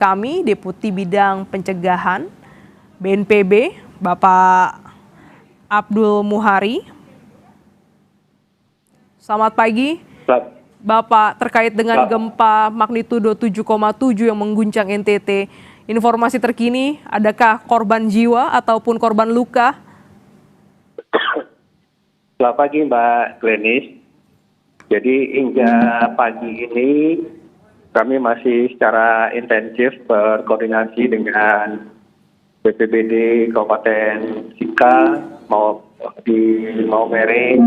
kami, Deputi Bidang Pencegahan BNPB, Bapak Abdul Muhari. Selamat pagi, Bapak, terkait dengan gempa magnitudo 7,7 yang mengguncang NTT. Informasi terkini, adakah korban jiwa ataupun korban luka? Selamat pagi Mbak Glenis. Jadi hingga pagi ini kami masih secara intensif berkoordinasi dengan BPBD Kabupaten Sika, di Maumere,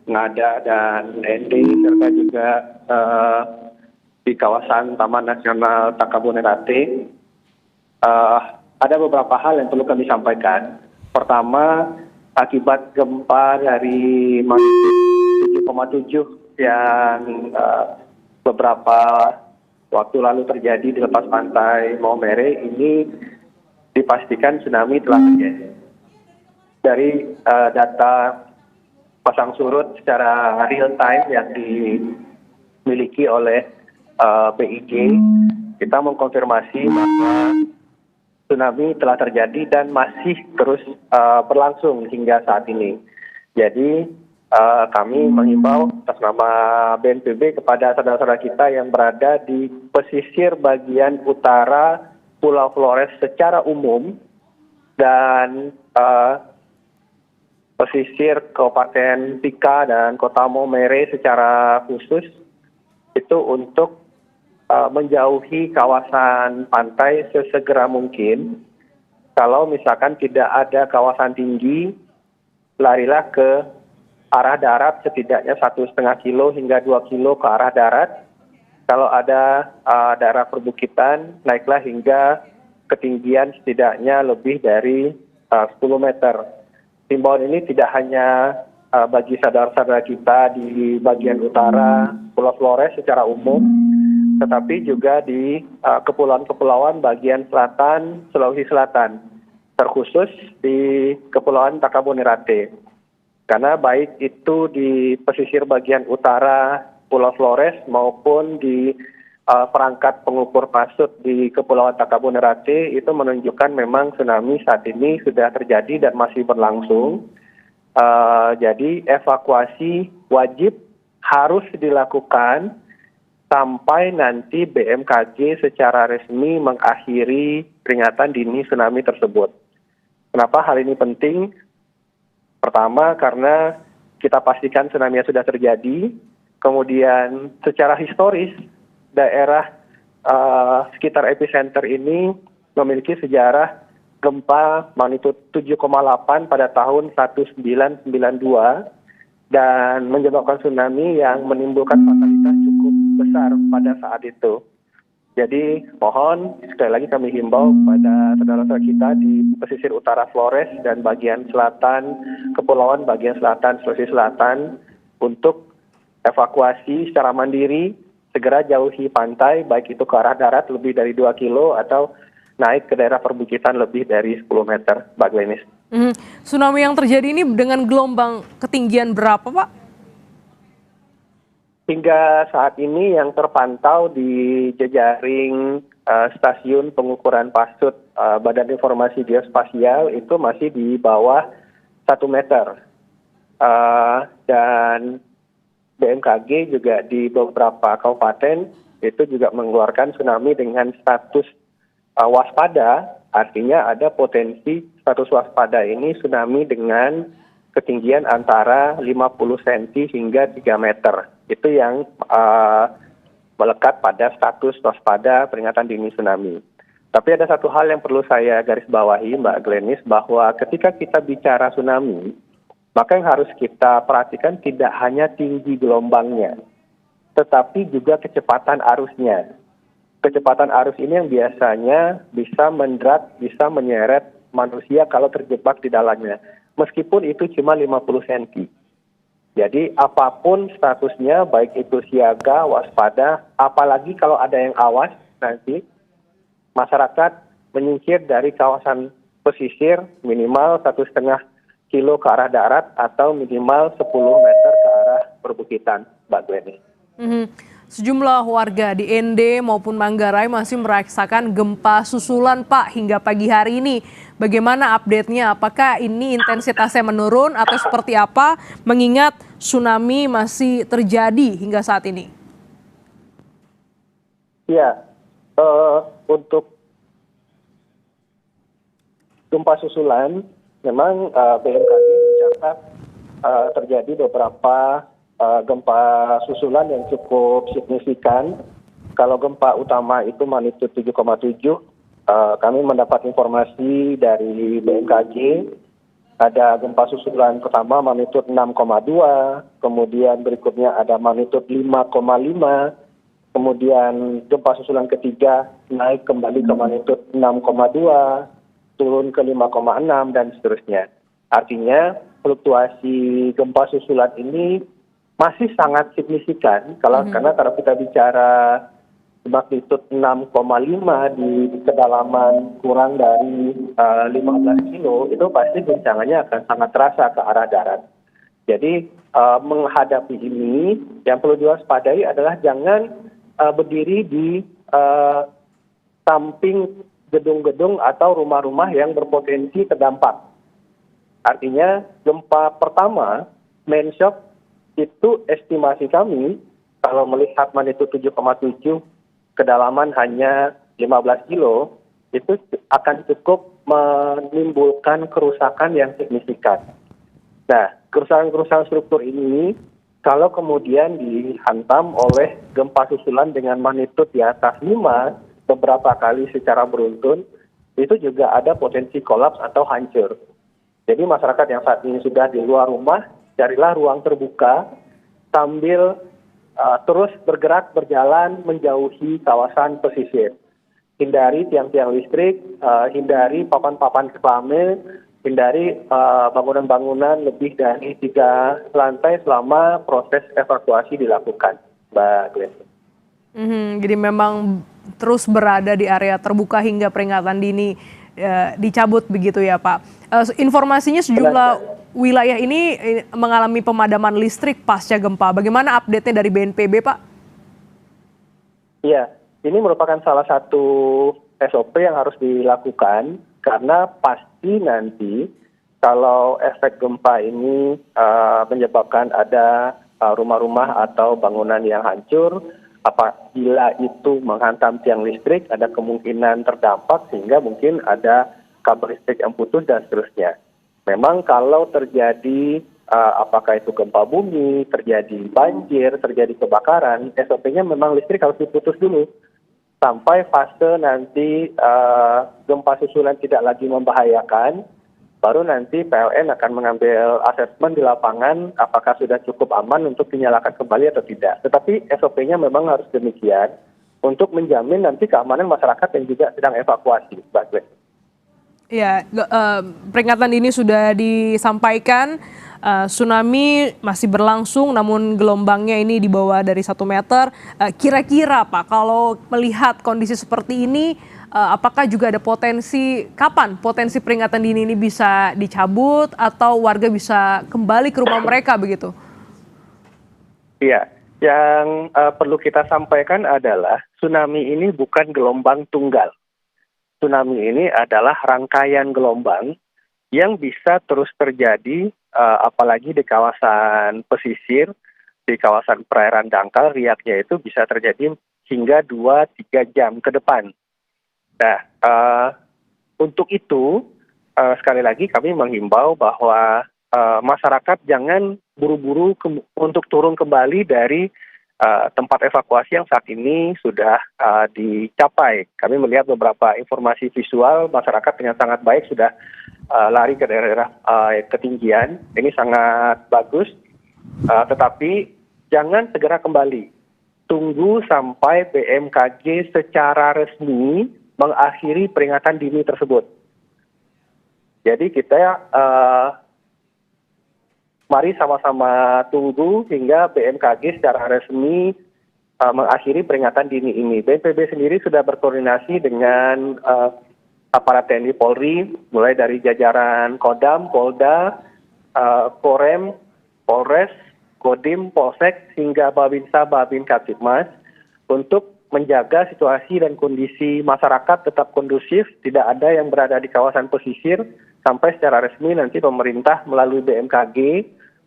Ngada dan ND, serta juga di kawasan Taman Nasional Takabonerate. Ada beberapa hal yang perlu kami sampaikan. Pertama, akibat gempa dari magnitudo 7,7 yang beberapa waktu lalu terjadi di lepas pantai Maumere, ini dipastikan tsunami telah terjadi. Dari data pasang surut secara real time yang dimiliki oleh BIG, kita mengkonfirmasi bahwa tsunami telah terjadi dan masih terus berlangsung hingga saat ini. Jadi kami mengimbau atas nama BNPB kepada saudara-saudara kita yang berada di pesisir bagian utara Pulau Flores secara umum dan pesisir Kabupaten Sika dan Kota Maumere secara khusus itu untuk menjauhi kawasan pantai sesegera mungkin. Kalau misalkan tidak ada kawasan tinggi, larilah ke arah darat setidaknya 1,5 kilo hingga 2 kilo ke arah darat. Kalau ada daerah perbukitan, naiklah hingga ketinggian setidaknya lebih dari 10 meter. Himbauan ini tidak hanya bagi saudara-saudara kita di bagian utara Pulau Flores secara umum, tetapi juga di kepulauan-kepulauan bagian selatan Sulawesi Selatan, terkhusus di Kepulauan Takabonerate. Karena baik itu di pesisir bagian utara Pulau Flores maupun di perangkat pengukur pasut di Kepulauan Takabonerate itu menunjukkan memang tsunami saat ini sudah terjadi dan masih berlangsung. Jadi evakuasi wajib harus dilakukan sampai nanti BMKG secara resmi mengakhiri peringatan dini tsunami tersebut. Kenapa hal ini penting? Pertama, karena kita pastikan tsunami sudah terjadi. Kemudian secara historis, daerah sekitar epicenter ini memiliki sejarah gempa magnitudo 7,8 pada tahun 1992 dan menyebabkan tsunami yang menimbulkan fatalitas cukup besar pada saat itu. Jadi mohon sekali lagi kami himbau kepada saudara-saudara kita di pesisir utara Flores dan bagian selatan kepulauan bagian selatan Sulawesi Selatan untuk evakuasi secara mandiri, segera jauhi pantai, baik itu ke arah darat lebih dari 2 kilo atau naik ke daerah perbukitan lebih dari 10 meter, Mbak Glenis. Tsunami yang terjadi ini dengan gelombang ketinggian berapa, Pak? Hingga saat ini yang terpantau di jejaring stasiun pengukuran pasut Badan Informasi Geospasial itu masih di bawah 1 meter. Dan BMKG juga di beberapa kabupaten itu juga mengeluarkan tsunami dengan status waspada, artinya ada potensi status waspada ini tsunami dengan ketinggian antara 50 cm hingga 3 meter. Itu yang melekat pada status waspada peringatan dini tsunami. Tapi ada satu hal yang perlu saya garis bawahi, Mbak Glenis, bahwa ketika kita bicara tsunami, maka yang harus kita perhatikan tidak hanya tinggi gelombangnya, tetapi juga kecepatan arusnya. Kecepatan arus ini yang biasanya bisa menderat, bisa menyeret manusia kalau terjebak di dalamnya. Meskipun itu cuma 50 cm. Jadi apapun statusnya, baik itu siaga, waspada, apalagi kalau ada yang awas nanti, masyarakat menyingkir dari kawasan pesisir minimal 1,5 kilo ke arah darat atau minimal 10 meter ke arah perbukitan, Mbak Glenny. Sejumlah warga di ND maupun Manggarai masih merasakan gempa susulan Pak hingga pagi hari ini. Bagaimana update-nya? Apakah ini intensitasnya menurun atau seperti apa? Mengingat tsunami masih terjadi hingga saat ini. Ya, untuk gempa susulan, memang BMKG mencatat terjadi beberapa gempa susulan yang cukup signifikan. Kalau gempa utama itu magnitudo 7,7, kami mendapat informasi dari BMKG, ada gempa susulan pertama magnitudo 6,2, kemudian berikutnya ada magnitudo 5,5, kemudian gempa susulan ketiga naik kembali ke magnitudo 6,2, turun ke 5,6, dan seterusnya. Artinya fluktuasi gempa susulan ini masih sangat signifikan karena kalau kita bicara magnitudo 6,5 di kedalaman kurang dari 15 kilo, itu pasti guncangannya akan sangat terasa ke arah darat. Jadi menghadapi ini yang perlu diwaspadai adalah jangan berdiri di samping gedung-gedung atau rumah-rumah yang berpotensi terdampak. Artinya gempa pertama, main shock, itu estimasi kami kalau melihat magnitudo 7,7 kedalaman hanya 15 kilo, itu akan cukup menimbulkan kerusakan yang signifikan. Nah, kerusakan-kerusakan struktur ini kalau kemudian dihantam oleh gempa susulan dengan magnitudo di atas 5 beberapa kali secara beruntun, itu juga ada potensi kolaps atau hancur. Jadi masyarakat yang saat ini sudah di luar rumah, carilah ruang terbuka sambil terus bergerak berjalan menjauhi kawasan pesisir. Hindari tiang-tiang listrik, hindari papan-papan reklame, hindari bangunan-bangunan lebih dari 3 lantai selama proses evakuasi dilakukan, Mbak Glenn. Jadi memang terus berada di area terbuka hingga peringatan dini dicabut begitu ya Pak. Informasinya sejumlah wilayah ini mengalami pemadaman listrik pasca gempa. Bagaimana update-nya dari BNPB Pak? Iya, ini merupakan salah satu SOP yang harus dilakukan karena pasti nanti kalau efek gempa ini menyebabkan ada rumah-rumah atau bangunan yang hancur, apabila itu menghantam tiang listrik, ada kemungkinan terdampak sehingga mungkin ada kabel listrik yang putus dan seterusnya. Memang kalau terjadi apakah itu gempa bumi, terjadi banjir, terjadi kebakaran, SOP-nya memang listrik harus diputus dulu sampai fase nanti gempa susulan tidak lagi membahayakan. Baru nanti PLN akan mengambil asesmen di lapangan apakah sudah cukup aman untuk dinyalakan kembali atau tidak. Tetapi SOP-nya memang harus demikian untuk menjamin nanti keamanan masyarakat yang juga sedang evakuasi, Mbak Glenn. Ya, peringatan ini sudah disampaikan. Tsunami masih berlangsung, namun gelombangnya ini di bawah dari 1 meter. Kira-kira Pak, kalau melihat kondisi seperti ini, apakah juga ada kapan potensi peringatan dini ini bisa dicabut atau warga bisa kembali ke rumah mereka begitu? Iya, yang perlu kita sampaikan adalah tsunami ini bukan gelombang tunggal. Tsunami ini adalah rangkaian gelombang yang bisa terus terjadi apalagi di kawasan pesisir, di kawasan perairan dangkal, riaknya itu bisa terjadi hingga 2-3 jam ke depan. Nah, untuk itu sekali lagi kami menghimbau bahwa masyarakat jangan buru-buru untuk turun kembali dari tempat evakuasi yang saat ini sudah dicapai. Kami melihat beberapa informasi visual masyarakat dengan sangat baik sudah lari ke daerah ketinggian. Ini sangat bagus, tetapi jangan segera kembali. Tunggu sampai BMKG secara resmi mengakhiri peringatan dini tersebut. Jadi kita mari sama-sama tunggu hingga BMKG secara resmi mengakhiri peringatan dini ini. BNPB sendiri sudah berkoordinasi dengan aparat TNI Polri, mulai dari jajaran Kodam, Polda, Korem, Polres, Kodim, Polsek, hingga Babinsa, Babin Kaptipmas. untuk menjaga situasi dan kondisi masyarakat tetap kondusif, tidak ada yang berada di kawasan pesisir, sampai secara resmi nanti pemerintah melalui BMKG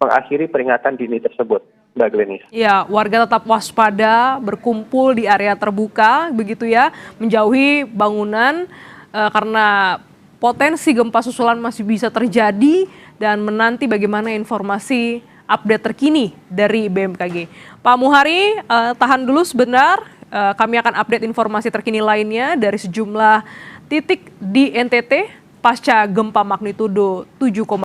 mengakhiri peringatan dini tersebut, Mbak Glenis. Ya, warga tetap waspada, berkumpul di area terbuka, begitu ya, menjauhi bangunan karena potensi gempa susulan masih bisa terjadi dan menanti bagaimana informasi update terkini dari BMKG. Pak Muhari, tahan dulu sebentar, kami akan update informasi terkini lainnya dari sejumlah titik di NTT pasca gempa magnitudo 7,6.